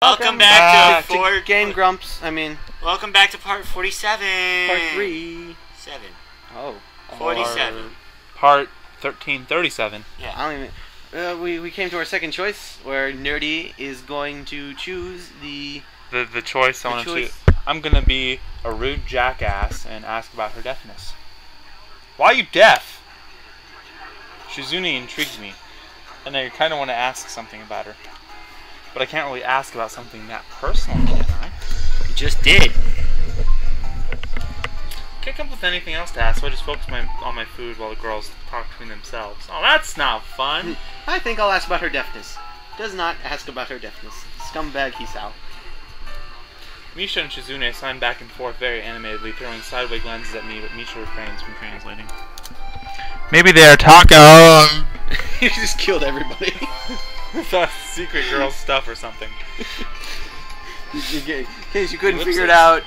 Welcome back to Game Grumps. Welcome back to part 47. Part 3. 7. Oh. 47. Part 1337. Yeah. I don't even. We came to our second choice, where Nerdy is going to choose the choice I want to choose. I'm gonna be a rude jackass and ask about her deafness. Why are you deaf? Shizune intrigues me, and I kind of want to ask something about her. But I can't really ask about something that personal, can I? You just did. Can't come up with anything else to ask, so I just focus on my food while the girls talk between themselves. Oh, that's not fun. I think I'll ask about her deafness. Does not ask about her deafness. Scumbag Hisao. Misha and Shizune sign back and forth very animatedly, throwing sideways glances at me, but Misha refrains from translating. Maybe they're talking. You just killed everybody. That's secret girl stuff or something. In case you couldn't figure it out,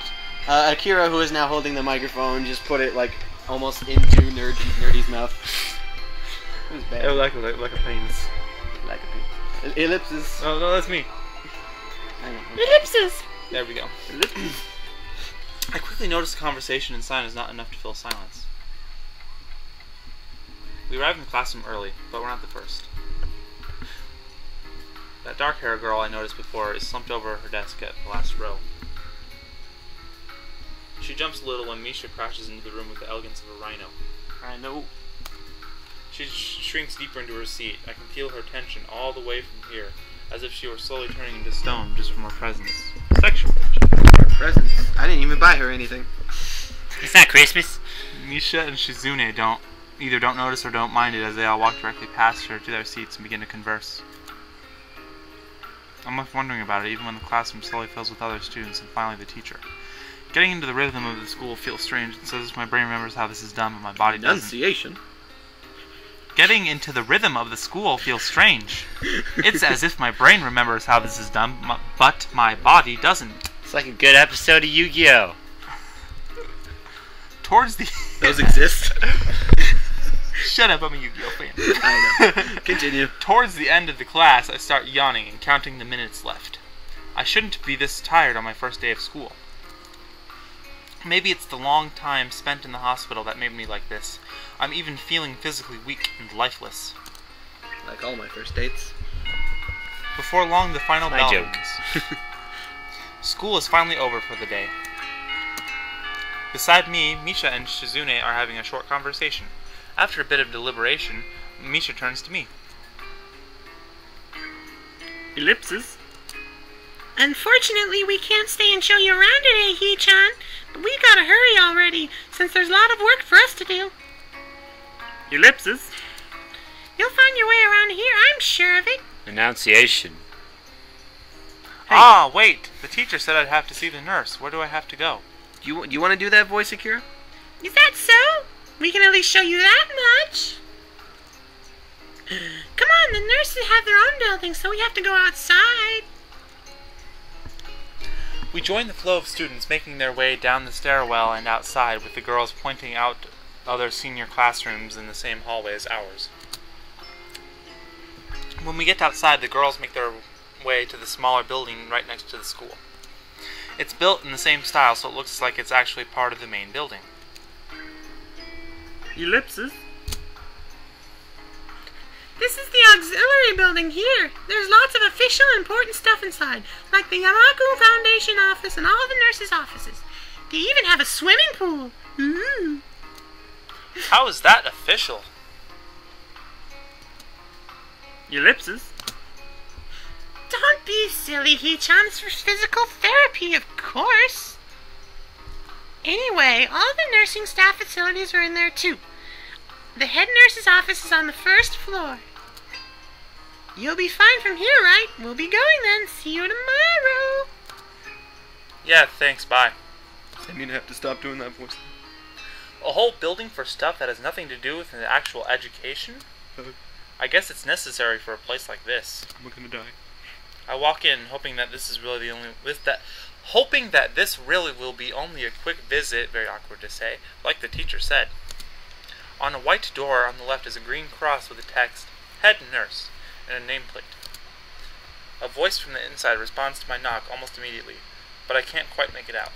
Akira, who is now holding the microphone, just put it like almost into Nerdy's mouth. It was bad. It was like a penis. Like a penis. Ellipses. Oh no, that's me. Ellipses. There we go. I quickly noticed the conversation and sign is not enough to fill silence. We arrived in the classroom early, but we're not the first. That dark-haired girl I noticed before is slumped over her desk at the last row. She jumps a little when Misha crashes into the room with the elegance of a rhino. I know. She shrinks deeper into her seat. I can feel her tension all the way from here, as if she were slowly turning into stone just from her presence. Sexual tension. Her presence? I didn't even buy her anything. It's not Christmas. Misha and Shizune either don't notice or don't mind it as they all walk directly past her to their seats and begin to converse. I'm left wondering about it even when the classroom slowly fills with other students and finally the teacher. Getting into the rhythm of the school feels strange. It says my brain remembers how this is done, but my body doesn't. Enunciation. Getting into the rhythm of the school feels strange. It's as if my brain remembers how this is done, but my body doesn't. It's like a good episode of Yu-Gi-Oh! Towards the... Those exist. Shut up, I'm a Yu-Gi-Oh fan. I know. Continue. Towards the end of the class, I start yawning and counting the minutes left. I shouldn't be this tired on my first day of school. Maybe it's the long time spent in the hospital that made me like this. I'm even feeling physically weak and lifeless. Like all my first dates. Before long, the final bell joke. rings. School is finally over for the day. Beside me, Misha and Shizune are having a short conversation. After a bit of deliberation, Misha turns to me. Ellipses. Unfortunately, we can't stay and show you around today, Hee-chan. But we gotta hurry already, since there's a lot of work for us to do. Ellipses. You'll find your way around here, I'm sure of it. Enunciation. Hey. Ah, wait! The teacher said I'd have to see the nurse. Where do I have to go? Do you want to do that voice, Akira? Is that so? We can at least show you that much. Come on, the nurses have their own building, so we have to go outside. We join the flow of students making their way down the stairwell and outside, with the girls pointing out other senior classrooms in the same hallway as ours. When we get outside, the girls make their way to the smaller building right next to the school. It's built in the same style, so it looks like it's actually part of the main building. Ellipses. This is the auxiliary building here. There's lots of official important stuff inside, like the Yamaku Foundation office and all the nurses' offices. They even have a swimming pool. Ooh. How is that official? Ellipses. Don't be silly, Hee-chan. It's for physical therapy, of course. Anyway, all the nursing staff facilities are in there, too. The head nurse's office is on the first floor. You'll be fine from here, right? We'll be going then. See you tomorrow. Yeah, thanks, bye. Does that mean I have to stop doing that voice? A whole building for stuff that has nothing to do with the actual education? I guess it's necessary for a place like this. I'm gonna die. I walk in, hoping that this really will be only a quick visit, very awkward to say, like the teacher said. On a white door on the left is a green cross with the text, Head Nurse, and a nameplate. A voice from the inside responds to my knock almost immediately, but I can't quite make it out.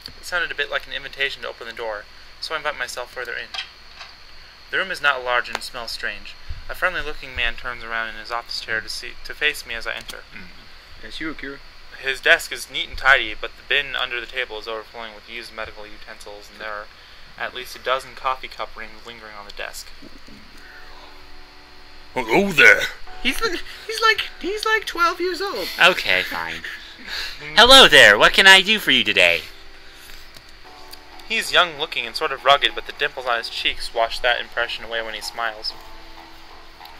It sounded a bit like an invitation to open the door, so I invite myself further in. The room is not large and smells strange. A friendly-looking man turns around in his office chair to face me as I enter. That's you, Akira. His desk is neat and tidy, but the bin under the table is overflowing with used medical utensils, and there are at least a dozen coffee cup rings lingering on the desk. Hello there. He's like 12 years old. Okay, fine. Hello there. What can I do for you today? He's young-looking and sort of rugged, but the dimples on his cheeks wash that impression away when he smiles.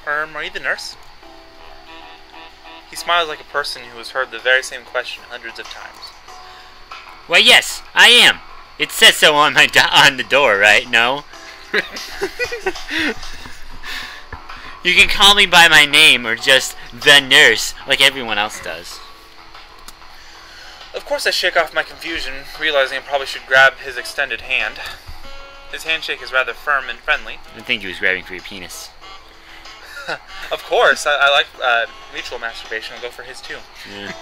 Are you the nurse? He smiles like a person who has heard the very same question hundreds of times. Why, yes, I am. It says so on on the door, right? No? You can call me by my name or just the nurse, like everyone else does. Of course I shake off my confusion, realizing I probably should grab his extended hand. His handshake is rather firm and friendly. I think he was grabbing for your penis. Of course, I like mutual masturbation. I'll go for his too. Yeah.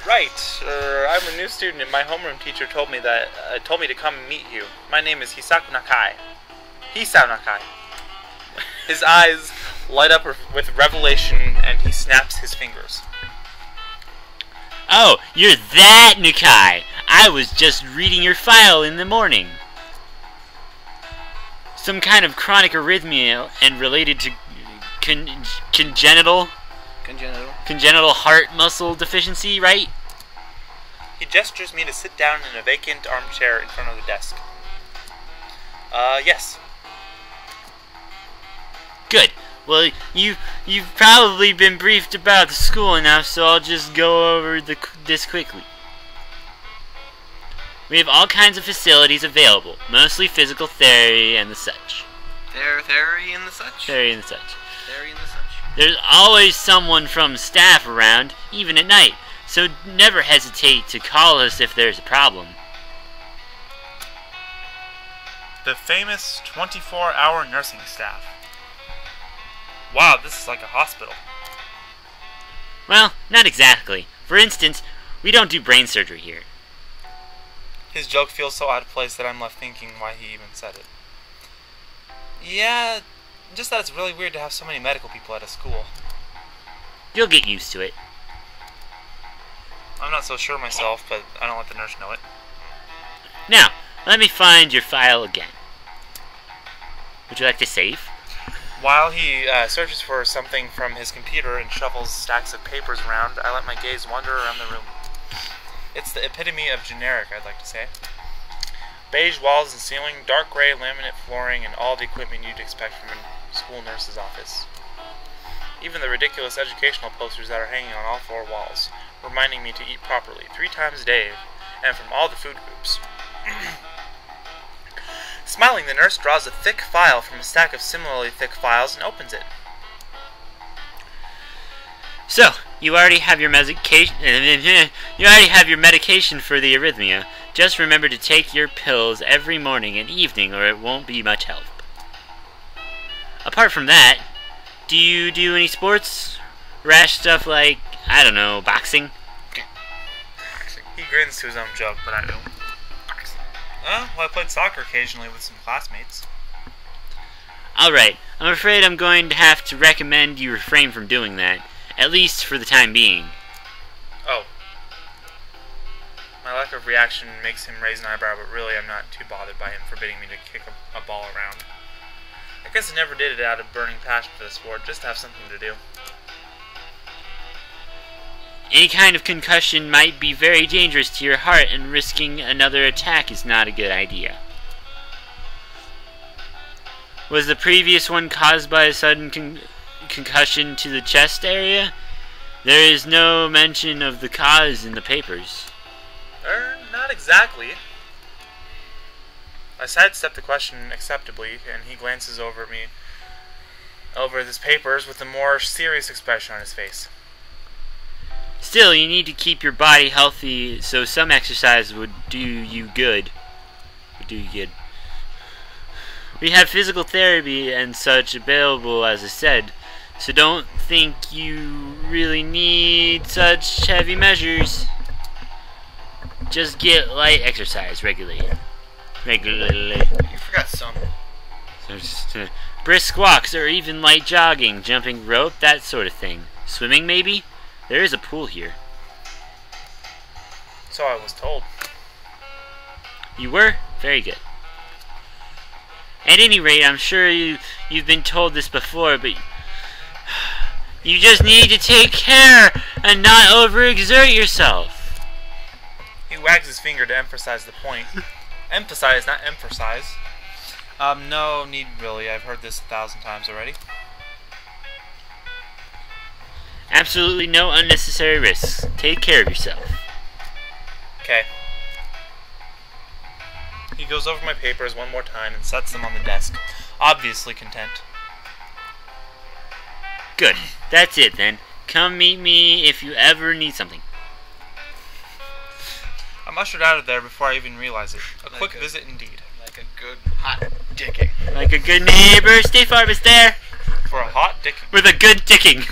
Right. I'm a new student, and my homeroom teacher told me to come and meet you. My name is Hisao Nakai. His eyes light up with revelation, and he snaps his fingers. Oh, you're that Nakai. I was just reading your file in the morning. Some kind of chronic arrhythmia and related to congenital heart muscle deficiency, right? He gestures me to sit down in a vacant armchair in front of the desk. Yes. Good. Well, you've probably been briefed about the school enough, so I'll just go over this quickly. We have all kinds of facilities available, mostly physical therapy and the such. Theory and the such? Theory and the such. Theory and the such. There's always someone from staff around, even at night, so never hesitate to call us if there's a problem. The famous 24-hour nursing staff. Wow, this is like a hospital. Well, not exactly. For instance, we don't do brain surgery here. His joke feels so out of place that I'm left thinking why he even said it. Yeah, just that it's really weird to have so many medical people at a school. You'll get used to it. I'm not so sure myself, but I don't let the nurse know it. Now, let me find your file again. Would you like to save? While he searches for something from his computer and shovels stacks of papers around, I let my gaze wander around the room. It's the epitome of generic, I'd like to say. Beige walls and ceiling, dark gray laminate flooring, and all the equipment you'd expect from a school nurse's office. Even the ridiculous educational posters that are hanging on all four walls, reminding me to eat properly 3 times a day, and from all the food groups. Smiling, the nurse draws a thick file from a stack of similarly thick files and opens it. So, you already have your medication. You already have your medication for the arrhythmia. Just remember to take your pills every morning and evening, or it won't be much help. Apart from that, do you do any sports? Rash stuff like, I don't know, boxing? He grins to his own joke, but I don't. Well, I played soccer occasionally with some classmates. Alright, I'm afraid I'm going to have to recommend you refrain from doing that, at least for the time being. Oh. My lack of reaction makes him raise an eyebrow, but really I'm not too bothered by him forbidding me to kick a ball around. I guess I never did it out of burning passion for the sport, just to have something to do. Any kind of concussion might be very dangerous to your heart, and risking another attack is not a good idea. Was the previous one caused by a sudden concussion to the chest area? There is no mention of the cause in the papers. Not exactly. I sidestep the question acceptably, and he glances over his papers with a more serious expression on his face. Still, you need to keep your body healthy, so some exercise would do you good. We have physical therapy and such available, as I said, so don't think you really need such heavy measures. Just get light exercise regularly. You forgot some. Brisk walks or even light jogging, jumping rope, that sort of thing. Swimming, maybe? There is a pool here. So I was told. You were? Very good. At any rate, I'm sure you've been told this before, but you just need to take care and not overexert yourself. He wags his finger to emphasize the point. Emphasize, not emphasize. No need really. I've heard this 1,000 times already. Absolutely no unnecessary risks. Take care of yourself. Okay. He goes over my papers one more time and sets them on the desk, obviously content. Good. That's it then. Come meet me if you ever need something. I'm ushered out of there before I even realize it. A quick visit indeed. Like a good hot dicking. Like a good neighbor, State Farm is there. For a hot dicking. With a good dicking.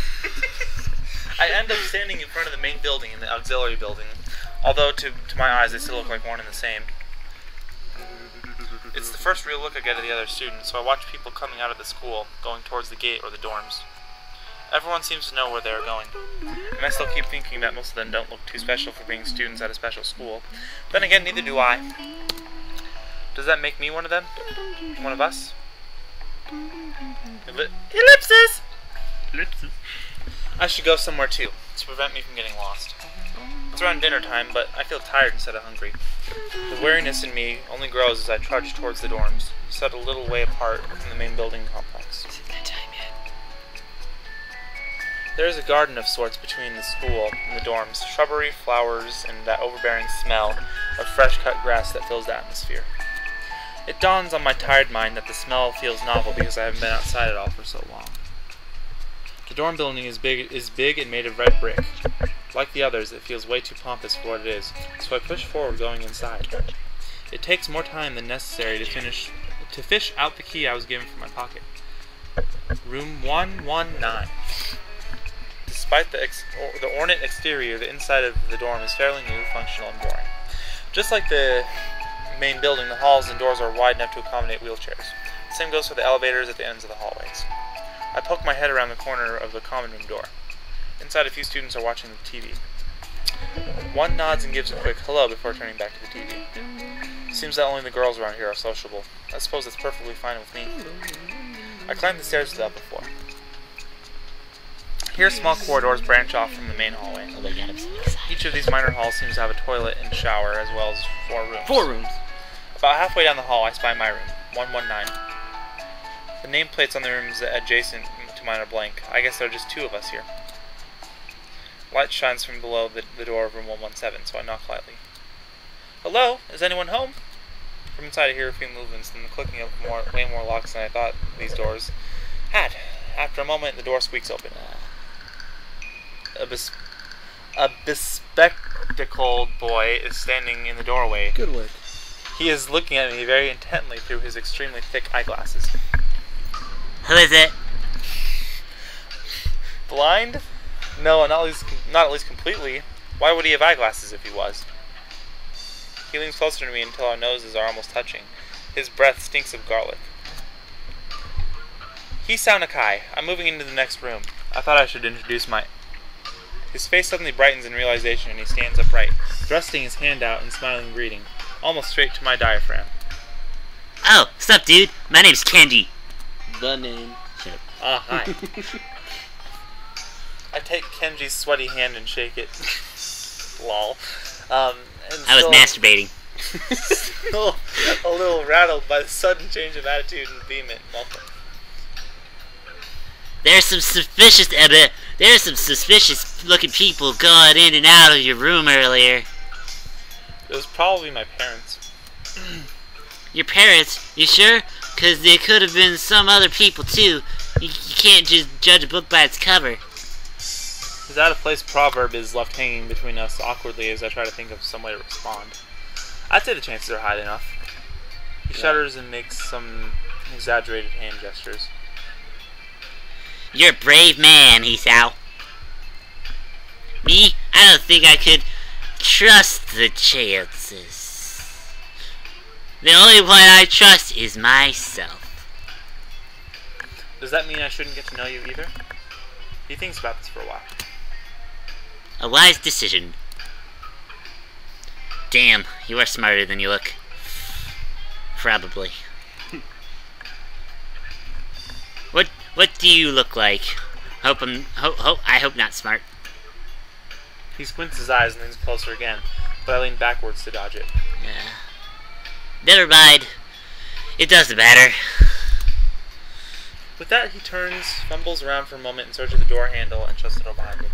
I end up standing in front of the main building in the auxiliary building, although to my eyes they still look like one and the same. It's the first real look I get at the other students, so I watch people coming out of the school, going towards the gate or the dorms. Everyone seems to know where they are going, and I still keep thinking that most of them don't look too special for being students at a special school. Then again, neither do I. Does that make me one of them? One of us? Ellipsis! I should go somewhere too, to prevent me from getting lost. It's around dinner time, but I feel tired instead of hungry. The weariness in me only grows as I trudge towards the dorms, set a little way apart from the main building complex. Is it that time yet? There is a garden of sorts between the school and the dorms, shrubbery, flowers, and that overbearing smell of fresh-cut grass that fills the atmosphere. It dawns on my tired mind that the smell feels novel because I haven't been outside at all for so long. The dorm building is big and made of red brick. Like the others, it feels way too pompous for what it is, so I push forward going inside. It takes more time than necessary to fish out the key I was given from my pocket. Room 119. Despite the ornate exterior, the inside of the dorm is fairly new, functional, and boring. Just like the main building, the halls and doors are wide enough to accommodate wheelchairs. The same goes for the elevators at the ends of the hallways. I poke my head around the corner of the common room door. Inside, a few students are watching the TV. One nods and gives a quick hello before turning back to the TV. Seems that only the girls around here are sociable. I suppose that's perfectly fine with me. I climb the stairs to the upper floor. Here, small corridors branch off from the main hallway. Each of these minor halls seems to have a toilet and shower, as well as 4 rooms. 4 rooms. About halfway down the hall, I spy my room, 119. The nameplates on the rooms adjacent to mine are blank. I guess there are just 2 of us here. Light shines from below the door of room 117, so I knock lightly. Hello? Is anyone home? From inside I hear a few movements, and the clicking of way more locks than I thought these doors had. After a moment, the door squeaks open. A bespectacled boy is standing in the doorway. Good work. He is looking at me very intently through his extremely thick eyeglasses. Who is it? Blind? No, not at least completely. Why would he have eyeglasses if he was? He leans closer to me until our noses are almost touching. His breath stinks of garlic. Hisao Nakai. I'm moving into the next room. I thought I should introduce my... His face suddenly brightens in realization and he stands upright, thrusting his hand out and smiling greeting, almost straight to my diaphragm. Oh, sup dude? My name's Kenji. The name. Ah, hi. I take Kenji's sweaty hand and shake it. Lol. I was masturbating. Still a little rattled by the sudden change of attitude and vehement welcome. There's some suspicious looking people going in and out of your room earlier. It was probably my parents. Your parents? You sure? 'Cause they could have been some other people too. You can't just judge a book by its cover. His out-of-place proverb is left hanging between us awkwardly as I try to think of some way to respond. I'd say the chances are high enough. He shudders and makes some exaggerated hand gestures. You're a brave man, Hisao. Me? I don't think I could trust the chances. The only one I trust is myself. Does that mean I shouldn't get to know you either? He thinks about this for a while. A wise decision. Damn, you are smarter than you look. Probably. What do you look like? I hope not smart. He squints his eyes and leans closer again, but I lean backwards to dodge it. Never mind. It doesn't matter. With that, he turns, fumbles around for a moment in search of the door handle, and shuts the door behind him.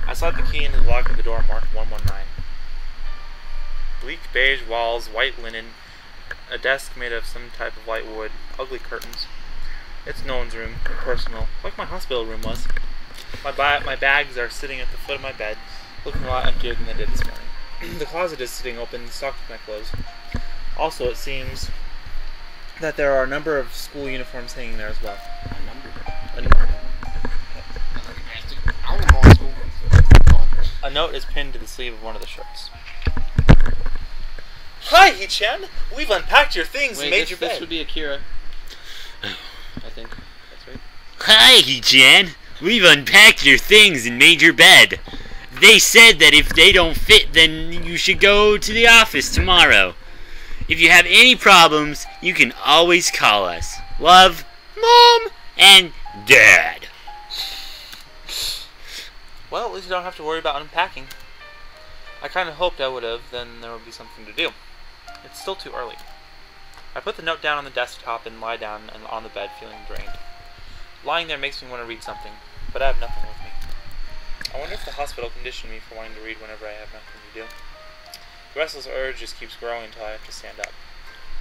I slide the key into the lock of the door marked 119. Bleak beige walls, white linen, a desk made of some type of light wood, ugly curtains. It's no one's room, impersonal, like my hospital room was. My bags are sitting at the foot of my bed, looking a lot emptier than they did this morning. The closet is sitting open, stocked with my clothes. Also, it seems that there are a number of school uniforms hanging there as well. A note is pinned to the sleeve of one of the shirts. Hi, Hee-chan! We've unpacked your things and made your bed. This would be Akira. I think. That's right. Hi, Hee-chan. We've unpacked your things and made your bed. They said that if they don't fit, then you should go to the office tomorrow. If you have any problems, you can always call us. Love, Mom, and Dad. Well, at least you don't have to worry about unpacking. I kind of hoped I would have, then there would be something to do. It's still too early. I put the note down on the desktop and lie down on the bed feeling drained. Lying there makes me want to read something, but I have nothing with me. I wonder if the hospital conditioned me for wanting to read whenever I have nothing to do. The restless urge just keeps growing until I have to stand up.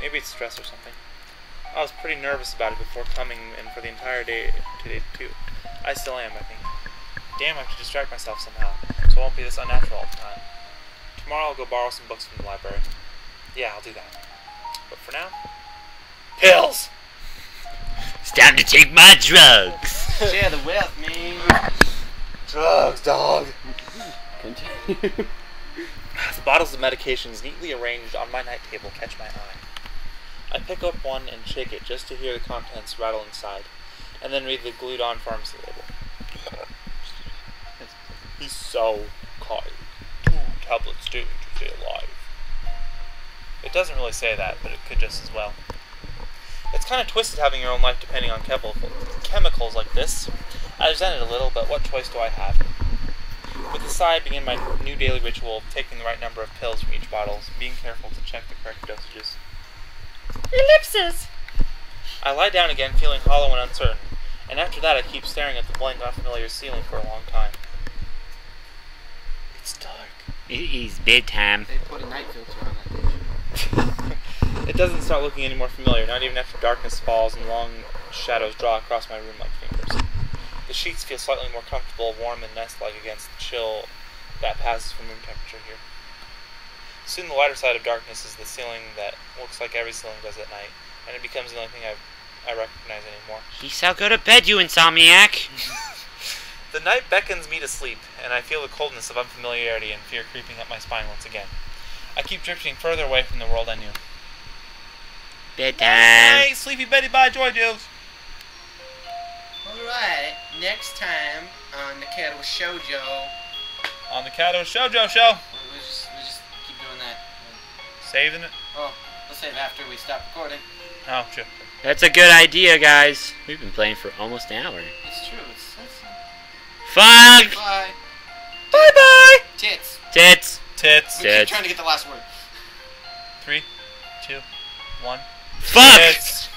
Maybe it's stress or something. I was pretty nervous about it before coming, and for the entire day today too. I still am, I think. Damn, I have to distract myself somehow, so it won't be this unnatural all the time. Tomorrow I'll go borrow some books from the library. Yeah, I'll do that. But for now, pills! It's time to take my drugs. Share the wealth, man. Drugs, dog. Continue. The bottles of medications neatly arranged on my night table catch my eye. I pick up one and shake it just to hear the contents rattle inside, and then read the glued-on pharmacy label. He's so kind. 2 tablets daily to stay alive. It doesn't really say that, but it could just as well. It's kind of twisted having your own life depending on chemicals like this. I resent it a little, but what choice do I have? With a sigh, I begin my new daily ritual of taking the right number of pills from each bottle, being careful to check the correct dosages. Ellipsis! I lie down again, feeling hollow and uncertain, and after that I keep staring at the blank, unfamiliar ceiling for a long time. It's dark. It's bedtime. They put a night filter on that thing. It doesn't start looking any more familiar, not even after darkness falls and long shadows draw across my room like fingers. The sheets feel slightly more comfortable, warm and nest-like against the chill that passes from room temperature here. Soon the lighter side of darkness is the ceiling that looks like every ceiling does at night, and it becomes the only thing I recognize anymore. He shall go to bed, you insomniac. The night beckons me to sleep, and I feel the coldness of unfamiliarity and fear creeping up my spine once again. I keep drifting further away from the world I knew. Bedtime. Hey, sleepy Betty, bye, joy jokes. Alright, next time on the Katawa Shoujo. On the Katawa Shoujo show. We'll just keep doing that. Saving it? Oh, let's save after we stop recording. Oh, sure. That's a good idea, guys. We've been playing for almost an hour. It's true. Fuck! Bye. Bye-bye! Tits. Tits. Tits. We keep trying to get the last word. 3, 2, 1. Fuck! Tits.